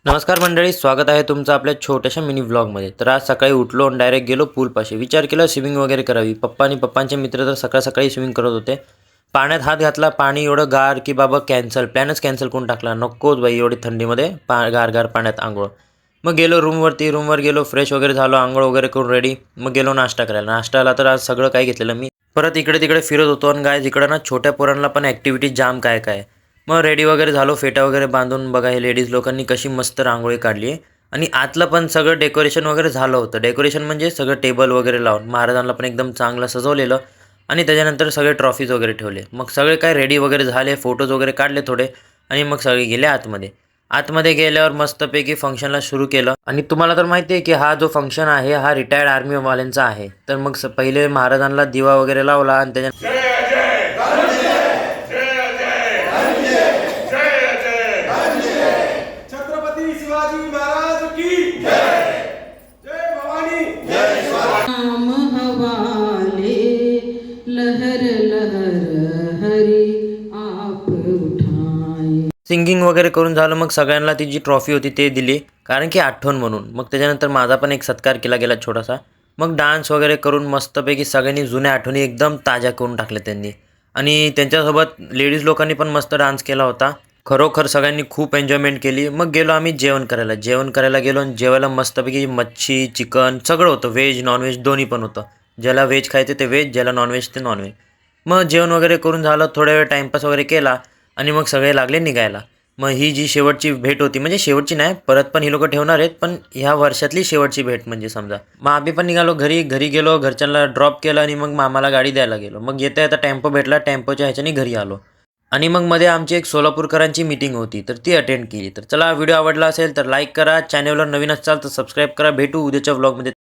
नमस्कार मंडळी, स्वागत आहे तुमचं आपल्या छोट्याशा मिनी व्लॉगमध्ये. तर आज सकाळी उठलो आणि डायरेक्ट गेलो पूलपाशी. विचार केला स्विमिंग वगैरे करावी. पप्पा आणि पप्पांचे मित्र तर सकाळ सकाळी स्विमिंग करत होते. पाण्यात हात घातला, पाणी एवढं गार की बाबा प्लॅनच कॅन्सल करून टाकला. नकोच बाई एवढी थंडीमध्ये गार गार पाण्यात आंघोळ. मग गेलो रूमवर गेलो, फ्रेश वगैरे झालो, आंघोळ वगैरे करून रेडी. मग गेलो नाश्ता करायला. नाश्त्याला तर आज सगळं काही घेतलेलं मी. परत इकडे तिकडे फिरत होतो आणि गायज इकडं ना छोट्या पोरांना पण ॲक्टिव्हिटी जाम काय काय. मग रेडी वगैरे झालो, फेटा वगैरे बांधून. बघा हे लेडीज लोकांनी कशी मस्त रांगोळी काढली आहे. आणि आतलं पण सगळं डेकोरेशन वगैरे झालं होतं. डेकोरेशन म्हणजे सगळं टेबल वगैरे लावून महाराजांना पण एकदम चांगलं सजवलेलं. आणि त्याच्यानंतर सगळे ट्रॉफीज वगैरे ठेवले. मग सगळे काय रेडी वगैरे झाले, फोटोज वगैरे काढले थोडे. आणि मग सगळे गेले आतमध्ये. आतमध्ये गेल्यावर मस्तपैकी फंक्शनला सुरू केलं. आणि तुम्हाला तर माहिती आहे की हा जो फंक्शन आहे हा रिटायर्ड आर्मीवाल्यांचा आहे. तर मग पहिले महाराजांना दिवा वगैरे लावला आणि त्याच्या छत्रपती शिवाजी महाराज की जय. जय भवानी. नाम हवाले लहर लहर हरी आप उठाए. सिंगिंग वगैरे करून झालं. मग सगळ्यांना ती जी ट्रॉफी होती ते दिली, कारण की आठवण म्हणून. मग त्याच्यानंतर माझा पण एक सत्कार केला गेला छोटासा. मग डान्स वगैरे करून मस्तपैकी सगळ्यांनी जुन्या आठवणी एकदम ताज्या करून टाकल्या त्यांनी. आणि त्यांच्यासोबत लेडीज लोकांनी पण मस्त डान्स केला होता. खरोखर सगळ्यांनी खूप एन्जॉयमेंट केली. मग गेलो आम्ही जेवण करायला गेलो आणि जेवायला मस्तपैकी मच्छी, चिकन सगळं होतं. व्हेज नॉनव्हेज दोन्ही पण होतं. ज्याला व्हेज खायचं ते व्हेज, ज्याला नॉनव्हेज ते नॉनव्हेज. मग जेवण वगैरे करून झालं, थोड्या वेळ टाईमपास वगैरे केला. आणि मग सगळे लागले निघायला. मग ही जी शेवटची भेट होती, म्हणजे शेवटची नाही, परत पण ही लोकं ठेवणार आहेत, पण ह्या वर्षातली शेवटची भेट म्हणजे समजा. मग आम्ही पण निघालो घरी गेलो, घरच्यांना ड्रॉप केलं आणि मग मामाला गाडी द्यायला गेलो. मग येता टेम्पो भेटला, टेम्पोच्या ह्याच्याने घरी आलो. आणि मग मध्ये आमची एक सोलापूरकरांची मीटिंग होती, तर ती अटेंड केली. तर चला, व्हिडिओ आवडला असेल तर लाईक करा, चॅनलवर नवीन असाल तर सबस्क्राईब करा. भेटू उद्याच्या व्लॉगमध्ये.